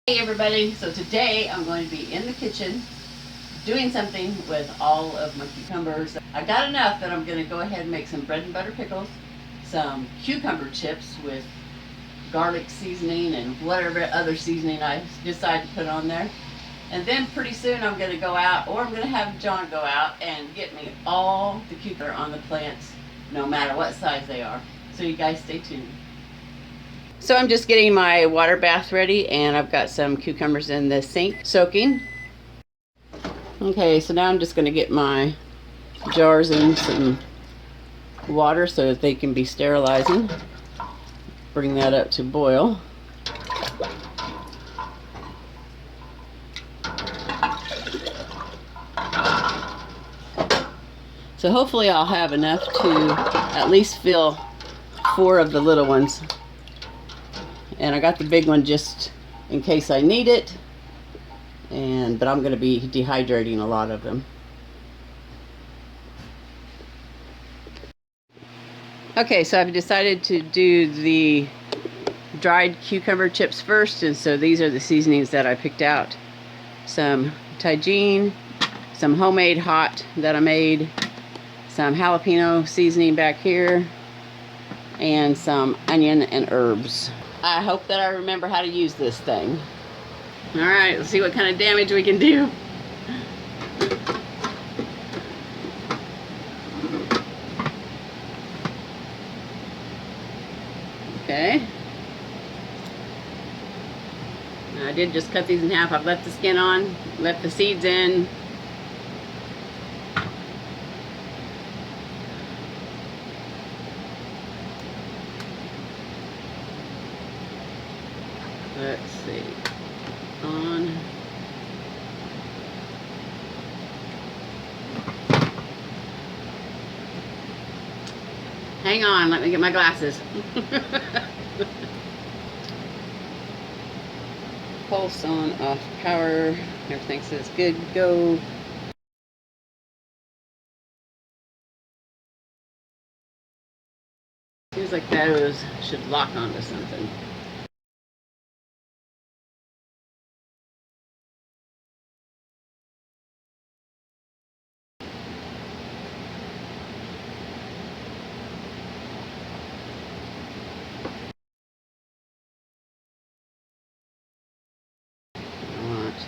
Hey everybody, so today I'm going to be in the kitchen doing something with all of my cucumbers. I got enough that I'm going to go ahead and make some bread and butter pickles, some cucumber chips with garlic seasoning and whatever other seasoning I decide to put on there. And then pretty soon I'm going to go out, or I'm going to have John go out and get me all the cucumber on the plants, no matter what size they are. So you guys stay tuned. So I'm just getting my water bath ready, and I've got some cucumbers in the sink soaking. Okay, so now I'm just going to get my jars in some water so that they can be sterilizing. Bring that up to boil. So hopefully I'll have enough to at least fill 4 of the little ones. And I got the big one just in case I need it. But I'm going to be dehydrating a lot of them. Okay, so I've decided to do the dried cucumber chips first, and so these are the seasonings that I picked out. Some Tajin, some homemade hot that I made, some jalapeno seasoning back here, and some onion and herbs. I hope that I remember how to use this thing. Alright, let's see what kind of damage we can do. Okay. I did just cut these in half. I've left the skin on, left the seeds in. Let's see. On. Hang on, let me get my glasses. Pulse on, off power. Everything says good, go. Seems like those should lock onto something.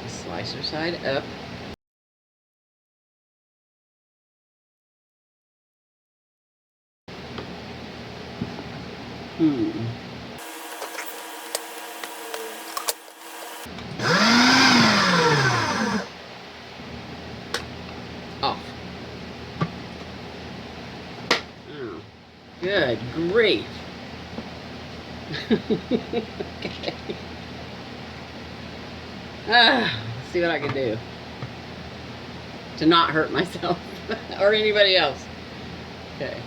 The slicer side up. Off. Oh, good grief. Okay. Let's see what I can do to not hurt myself or anybody else. Okay.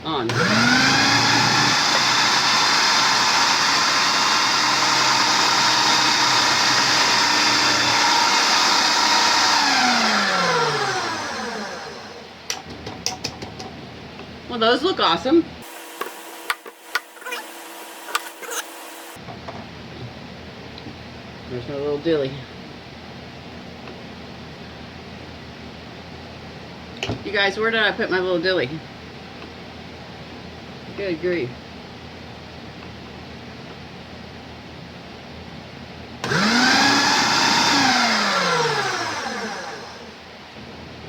On. Well, those look awesome. There's my little dilly. You guys, where did I put my little dilly? Good grief. I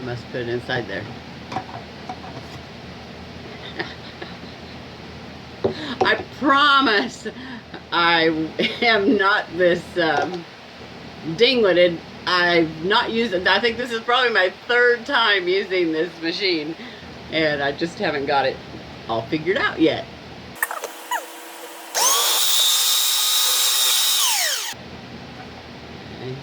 must put it inside there. I promise I am not this ding-witted. I've not used it. I think this is probably my 3rd time using this machine, and I just haven't got it all figured out yet. Okay.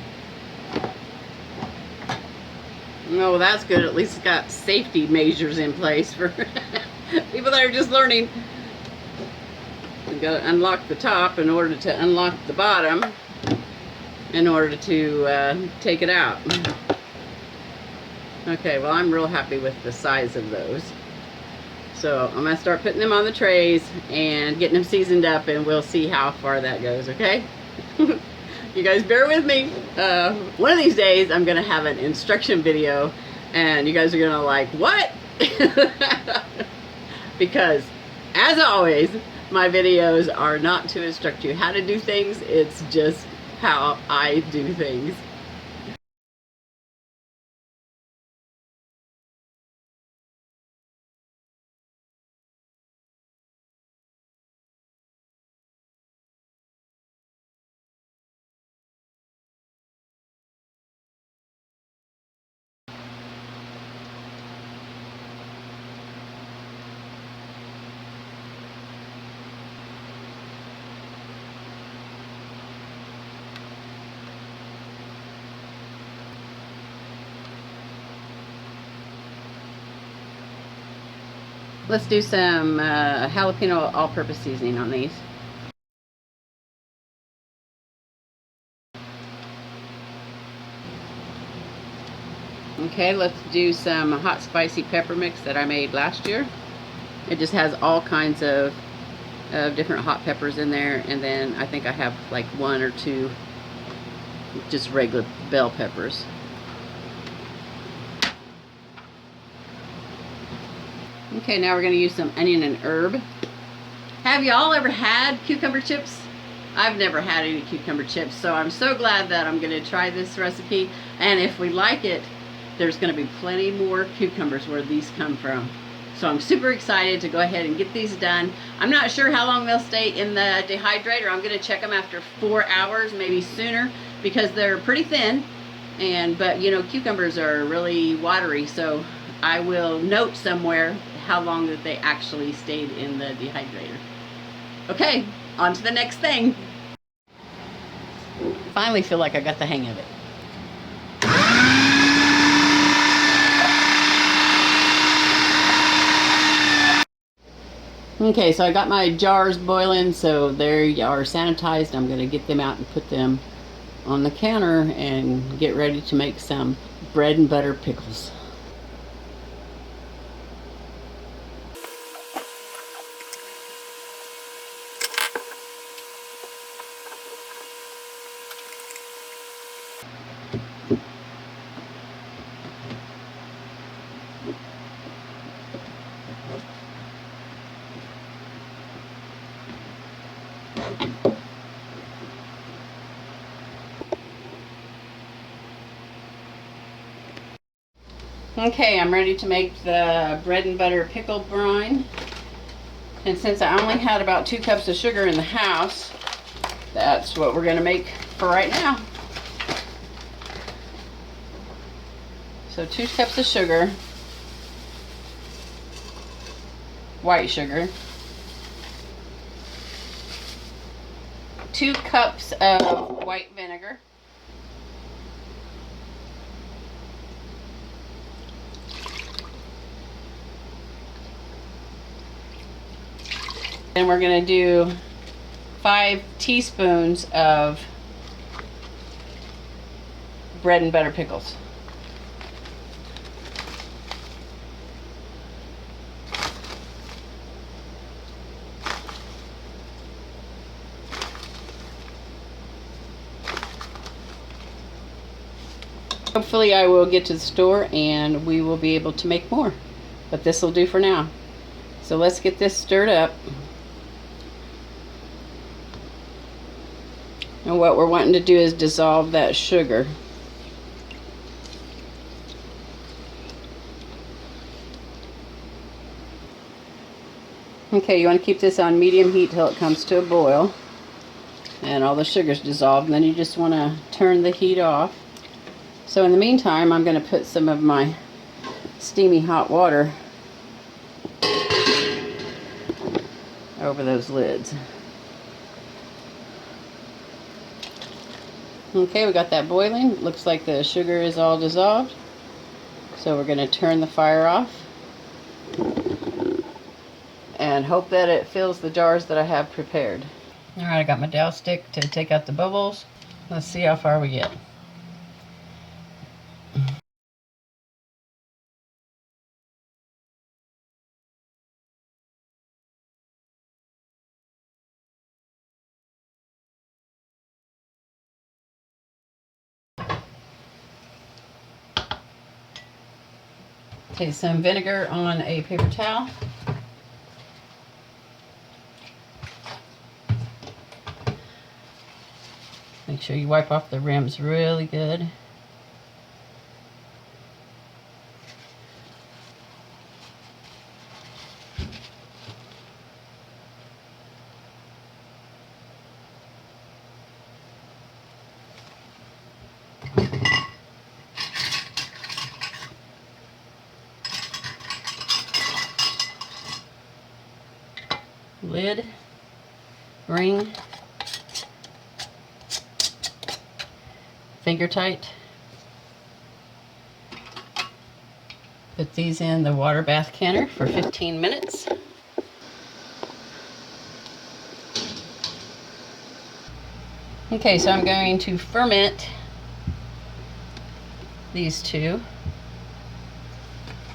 Oh, well, that's good. At least it's got safety measures in place for people that are just learning. You've got to unlock the top in order to unlock the bottom in order to take it out. Okay, well, I'm real happy with the size of those. So I'm gonna start putting them on the trays and getting them seasoned up, and we'll see how far that goes, okay? You guys bear with me. One of these days I'm gonna have an instruction video and you guys are gonna like, what? Because as always, my videos are not to instruct you how to do things, it's just how I do things. Let's do some jalapeno all-purpose seasoning on these. Okay, let's do some hot spicy pepper mix that I made last year. It just has all kinds of different hot peppers in there, and then I think I have like 1 or 2 just regular bell peppers. Okay, now we're going to use some onion and herb. Have y'all ever had cucumber chips? I've never had any cucumber chips, so I'm so glad that I'm going to try this recipe, and if we like it, there's going to be plenty more cucumbers where these come from. So I'm super excited to go ahead and get these done. I'm not sure how long they'll stay in the dehydrator. I'm going to check them after 4 hours, maybe sooner, because they're pretty thin. But you know, cucumbers are really watery, so I will note somewhere how long that they actually stayed in the dehydrator. Okay, on to the next thing. Finally feel like I got the hang of it. Okay, so I got my jars boiling, so they are sanitized. I'm going to get them out and put them on the counter and get ready to make some bread and butter pickles. Okay, I'm ready to make the bread and butter pickle brine. And since I only had about 2 cups of sugar in the house, that's what we're going to make for right now. So 2 cups of sugar, white sugar, 2 cups of white vinegar, and we're going to do 5 teaspoons of bread and butter pickles. Hopefully I will get to the store and we will be able to make more, but this will do for now. So let's get this stirred up. And what we're wanting to do is dissolve that sugar. Okay, you want to keep this on medium heat till it comes to a boil and all the sugar's dissolved, and then you just want to turn the heat off. So in the meantime, I'm going to put some of my steamy hot water over those lids. Okay, we got that boiling. Looks like the sugar is all dissolved. So we're going to turn the fire off and hope that it fills the jars that I have prepared. Alright, I got my dowel stick to take out the bubbles. Let's see how far we get. Okay, some vinegar on a paper towel. Make sure you wipe off the rims really good. Lid, ring, finger tight. Put these in the water bath canner for 15 minutes. Okay, so I'm going to ferment these two.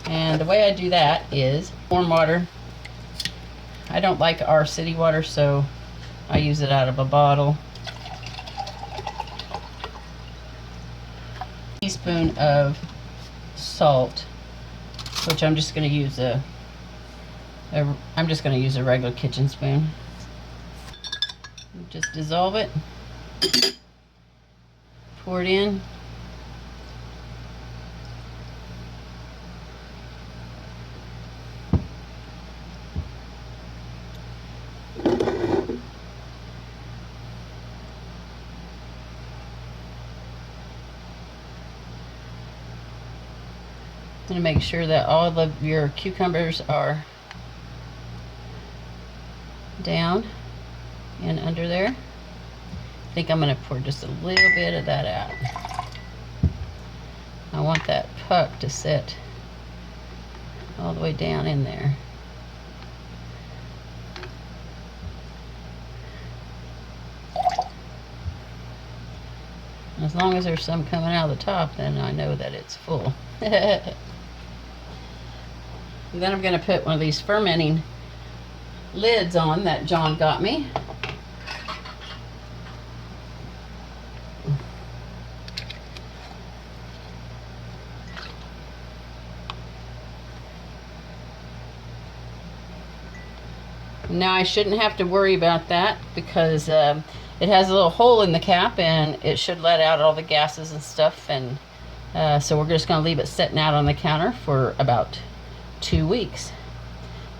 And the way I do that is warm water. I don't like our city water, so I use it out of a bottle. A teaspoon of salt, which I'm just going to use a regular kitchen spoon. Just dissolve it. Pour it in. Going to make sure that all of your cucumbers are down and under there. I think I'm going to pour just a little bit of that out. I want that puck to sit all the way down in there. As long as there's some coming out of the top, then I know that it's full. And then I'm going to put one of these fermenting lids on that John got me. Now I shouldn't have to worry about that because it has a little hole in the cap and it should let out all the gases and stuff, and so we're just going to leave it sitting out on the counter for about 2 weeks.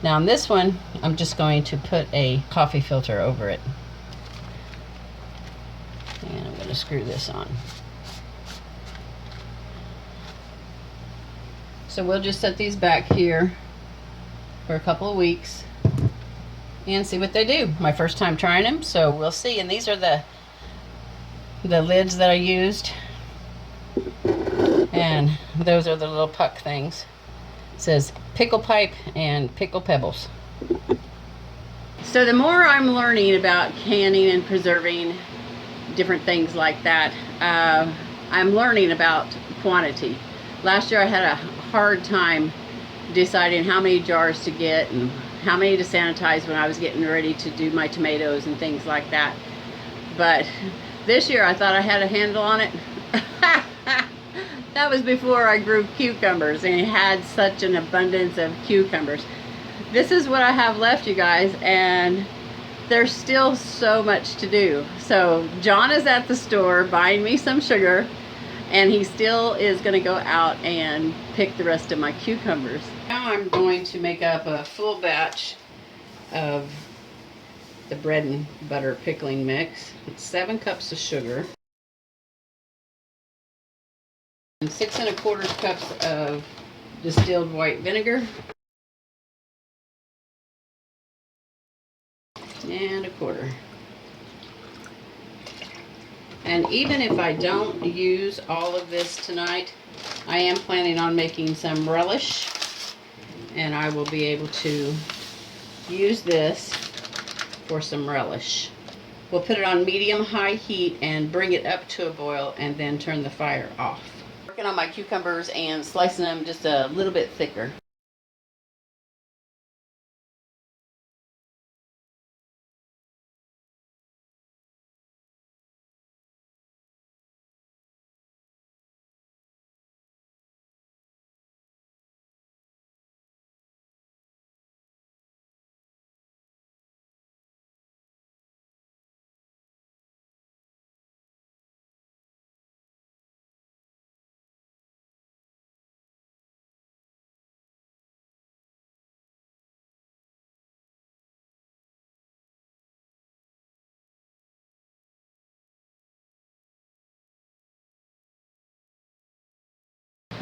Now on this one, I'm just going to put a coffee filter over it. And I'm going to screw this on. So we'll just set these back here for a couple of weeks and see what they do. My first time trying them, so we'll see. And these are the lids that I used. And those are the little puck things. It says pickle pipe and pickle pebbles. So the more I'm learning about canning and preserving different things like that, I'm learning about quantity. Last year I had a hard time deciding how many jars to get and how many to sanitize when I was getting ready to do my tomatoes and things like that. But this year I thought I had a handle on it. That was before I grew cucumbers and had such an abundance of cucumbers. This is what I have left, you guys, and there's still so much to do. So John is at the store buying me some sugar, and he still is going to go out and pick the rest of my cucumbers. Now I'm going to make up a full batch of the bread and butter pickling mix. It's 7 cups of sugar. And 6 1/4 cups of distilled white vinegar. And 1/4. And even if I don't use all of this tonight, I am planning on making some relish. And I will be able to use this for some relish. We'll put it on medium-high heat and bring it up to a boil and then turn the fire off. Working on my cucumbers and slicing them just a little bit thicker.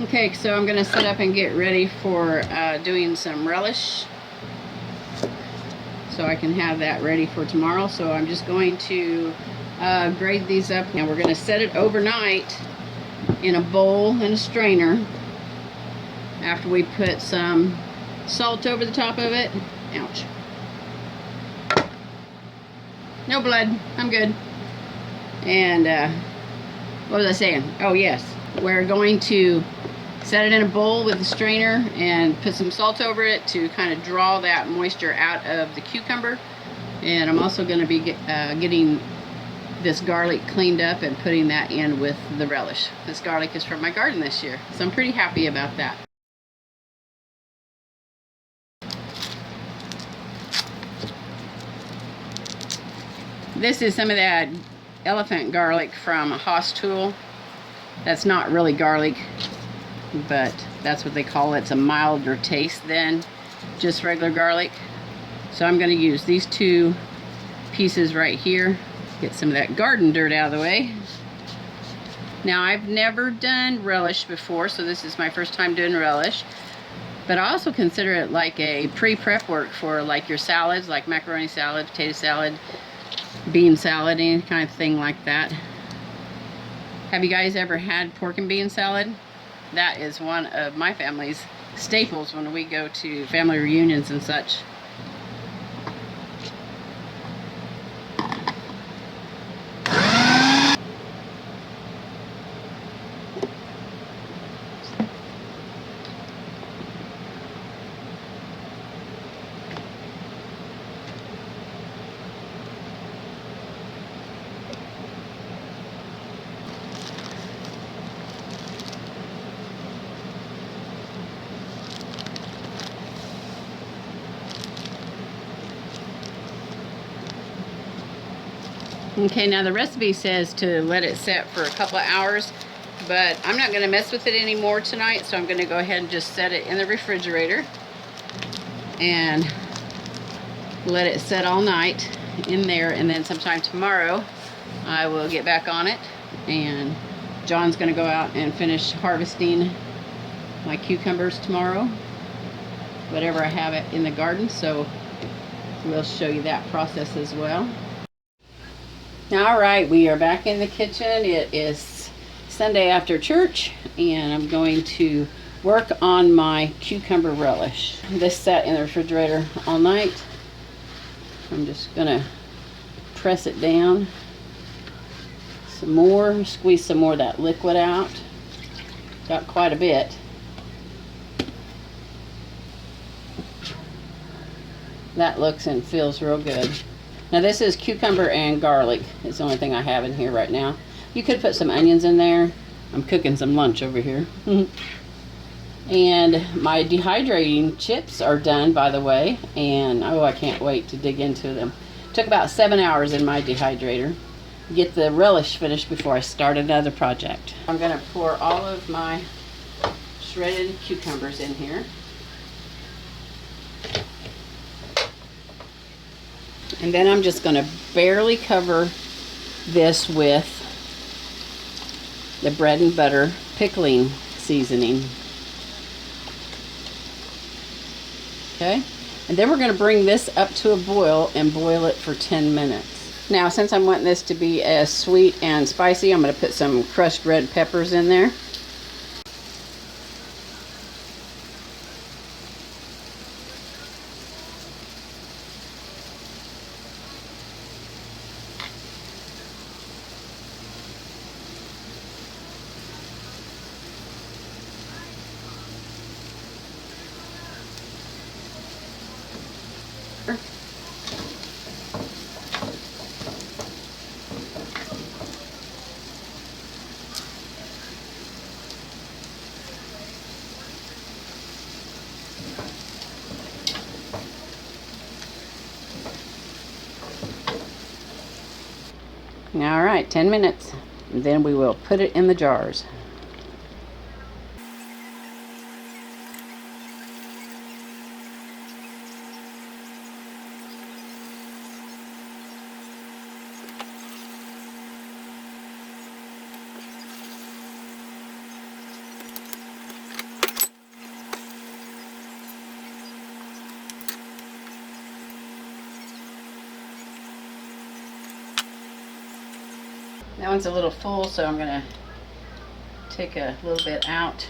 Okay, so I'm gonna set up and get ready for doing some relish, so I can have that ready for tomorrow. So I'm just going to grate these up, and we're gonna set it overnight in a bowl and a strainer after we put some salt over the top of it. Ouch. No blood, I'm good. And what was I saying? Oh yes, we're going to set it in a bowl with a strainer and put some salt over it to kind of draw that moisture out of the cucumber. And I'm also going to be getting this garlic cleaned up and putting that in with the relish. This garlic is from my garden this year, so I'm pretty happy about that. This is some of that elephant garlic from Haas Tool. That's not really garlic, but that's what they call it. It's a milder taste than just regular garlic. So I'm going to use these 2 pieces right here. Get some of that garden dirt out of the way. Now, I've never done relish before, so this is my first time doing relish. But I also consider it like a pre-prep work for like your salads, like macaroni salad, potato salad, bean salad, any kind of thing like that. Have you guys ever had pork and bean salad? That is one of my family's staples when we go to family reunions and such. Okay, now the recipe says to let it set for a couple of hours, but I'm not going to mess with it anymore tonight, so I'm going to go ahead and just set it in the refrigerator and let it set all night in there, and then sometime tomorrow I will get back on it, and John's going to go out and finish harvesting my cucumbers tomorrow, whatever I have it in the garden, so we'll show you that process as well. All right, we are back in the kitchen. It is Sunday after church, and I'm going to work on my cucumber relish. This sat in the refrigerator all night. I'm just gonna press it down some more, squeeze some more of that liquid out. Got quite a bit. That looks and feels real good. Now this is cucumber and garlic. It's the only thing I have in here right now. You could put some onions in there. I'm cooking some lunch over here. And my dehydrating chips are done, by the way. And oh, I can't wait to dig into them. Took about 7 hours in my dehydrator. Get the relish finished before I start another project. I'm going to pour all of my shredded cucumbers in here. And then I'm just going to barely cover this with the bread and butter pickling seasoning. Okay? And then we're going to bring this up to a boil and boil it for 10 minutes. Now, since I'm wanting this to be as sweet and spicy, I'm going to put some crushed red peppers in there. All right, 10 minutes. And then we will put it in the jars. That one's a little full, so I'm gonna take a little bit out.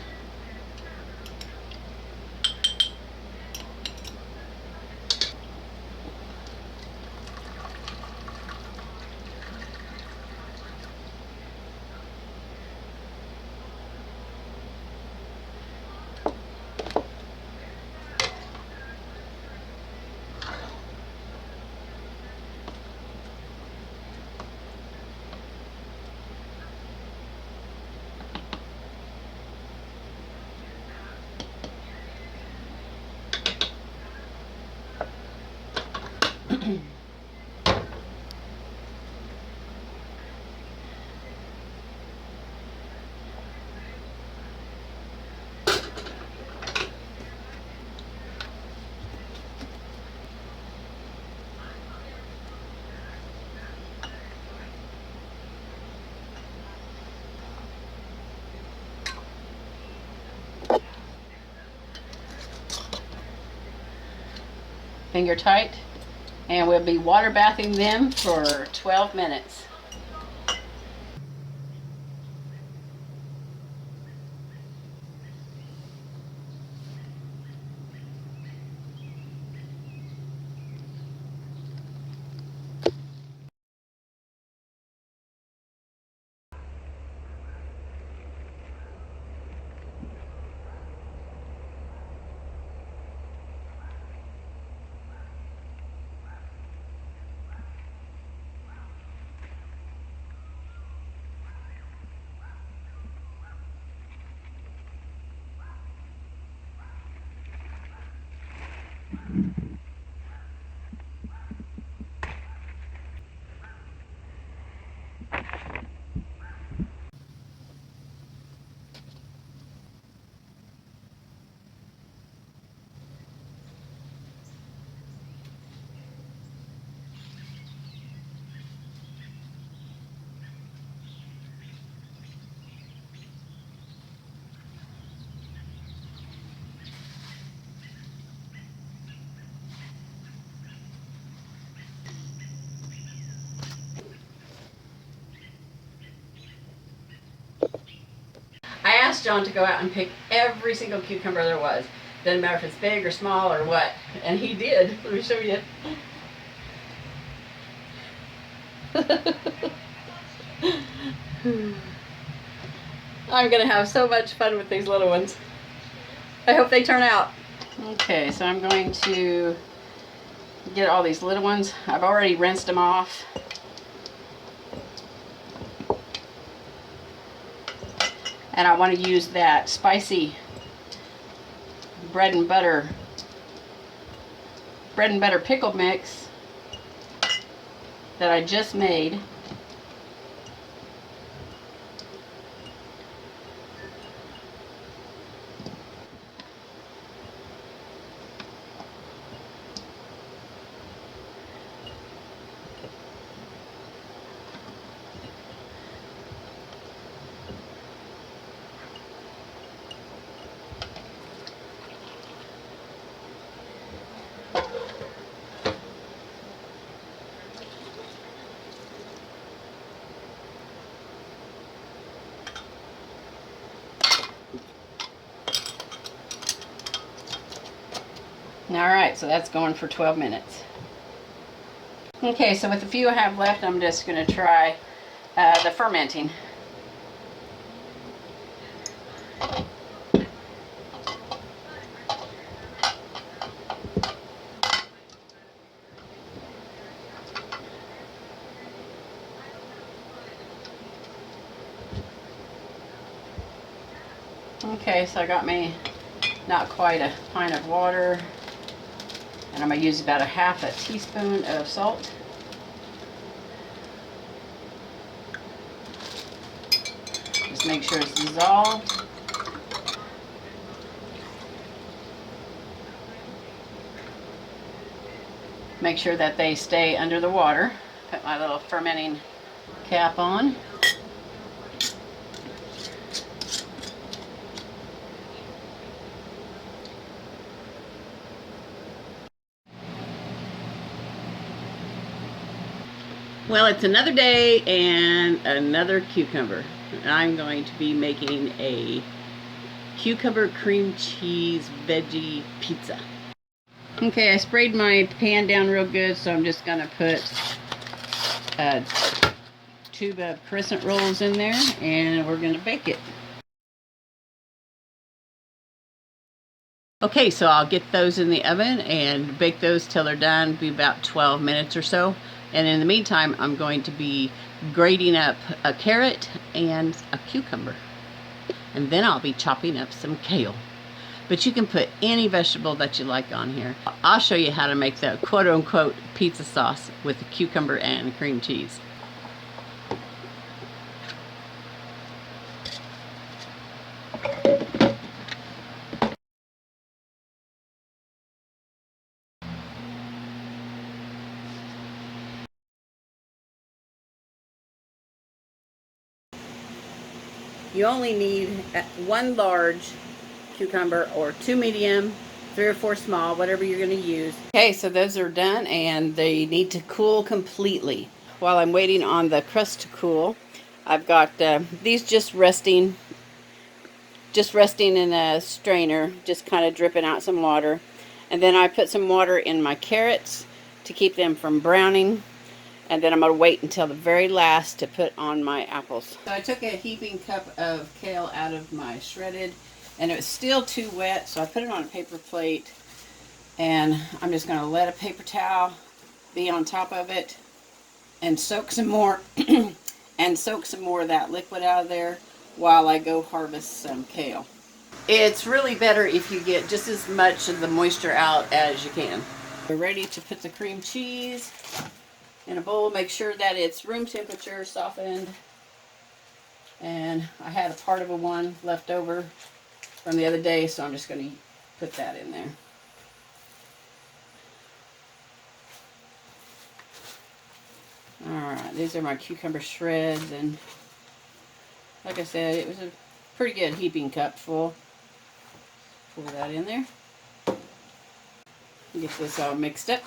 Finger tight, and we'll be water bathing them for 12 minutes. I asked John to go out and pick every single cucumber there was. Doesn't matter if it's big or small or what. And he did. Let me show you. I'm going to have so much fun with these little ones. I hope they turn out. Okay, so I'm going to get all these little ones. I've already rinsed them off. And I want to use that spicy bread and butter pickle mix that I just made. Alright, so that's going for 12 minutes. Okay, so with the few I have left, I'm just going to try the fermenting. Okay, so I got me not quite a pint of water. And I'm going to use about a half a teaspoon of salt. Just make sure it's dissolved. Make sure that they stay under the water. Put my little fermenting cap on. Well, it's another day and another cucumber. I'm going to be making a cucumber cream cheese veggie pizza. Okay, I sprayed my pan down real good, so I'm just gonna put a tube of crescent rolls in there and we're gonna bake it. Okay, so I'll get those in the oven and bake those till they're done, be about 12 minutes or so. And in the meantime, I'm going to be grating up a carrot and a cucumber. And then I'll be chopping up some kale. But you can put any vegetable that you like on here. I'll show you how to make the quote-unquote pizza sauce with the cucumber and cream cheese. You only need one large cucumber or 2 medium, 3 or 4 small, whatever you're going to use. Okay, so those are done and they need to cool completely. While I'm waiting on the crust to cool, I've got these just resting in a strainer, just kind of dripping out some water. And then I put some water in my carrots to keep them from browning. And then I'm going to wait until the very last to put on my apples. So I took a heaping cup of kale out of my shredded, and it was still too wet, so I put it on a paper plate, and I'm just going to let a paper towel be on top of it and soak some more and soak some more of that liquid out of there while I go harvest some kale. It's really better if you get just as much of the moisture out as you can. We're ready to put the cream cheese in a bowl. Make sure that it's room temperature, softened. And I had a part of a one left over from the other day, so I'm just going to put that in there. Alright, these are my cucumber shreds, and like I said, it was a pretty good heaping cup full. Pour that in there. Get this all mixed up.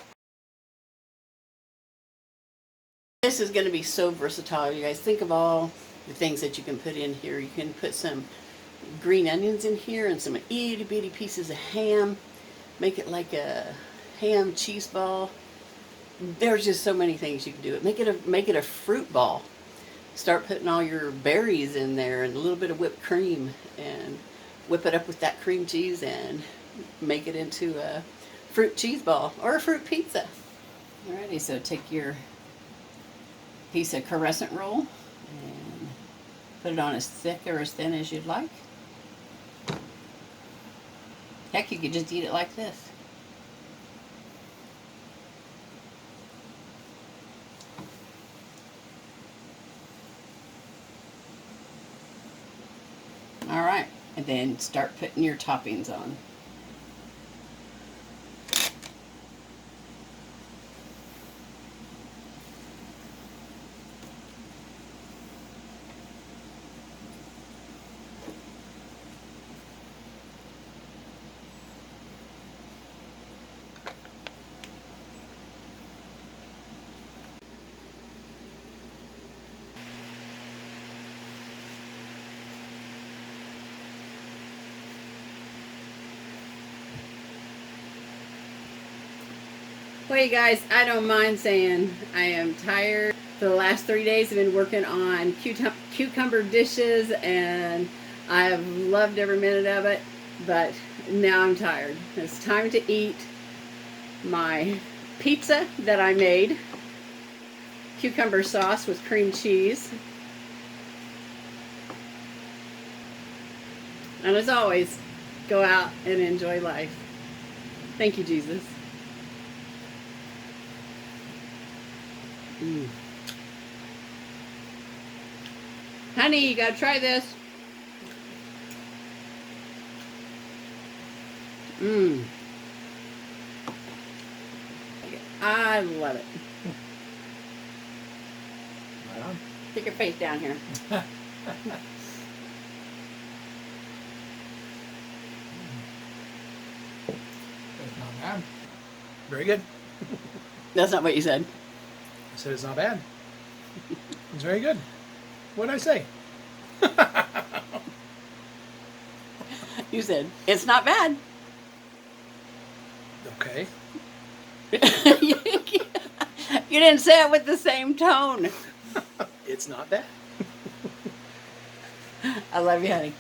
This is going to be so versatile, you guys. Think of all the things that you can put in here. You can put some green onions in here and some itty bitty pieces of ham. Make it like a ham cheese ball. There's just so many things you can do. Make it a fruit ball. Start putting all your berries in there and a little bit of whipped cream, and whip it up with that cream cheese and make it into a fruit cheese ball or a fruit pizza. Alrighty, so take your piece of crescent roll and put it on as thick or as thin as you'd like. Heck, you could just eat it like this. Alright, and then start putting your toppings on. Well, you guys, I don't mind saying I am tired. For the last 3 days, I've been working on cucumber dishes, and I have loved every minute of it, but now I'm tired. It's time to eat my pizza that I made. Cucumber sauce with cream cheese. And as always, go out and enjoy life. Thank you, Jesus. Honey, you gotta try this. I love it. Right on. Stick your face down here. It's not bad. Very good. That's not what you said. I said it's not bad. It's very good. What did I say? You said, it's not bad. Okay. You didn't say it with the same tone. It's not bad. I love you, honey.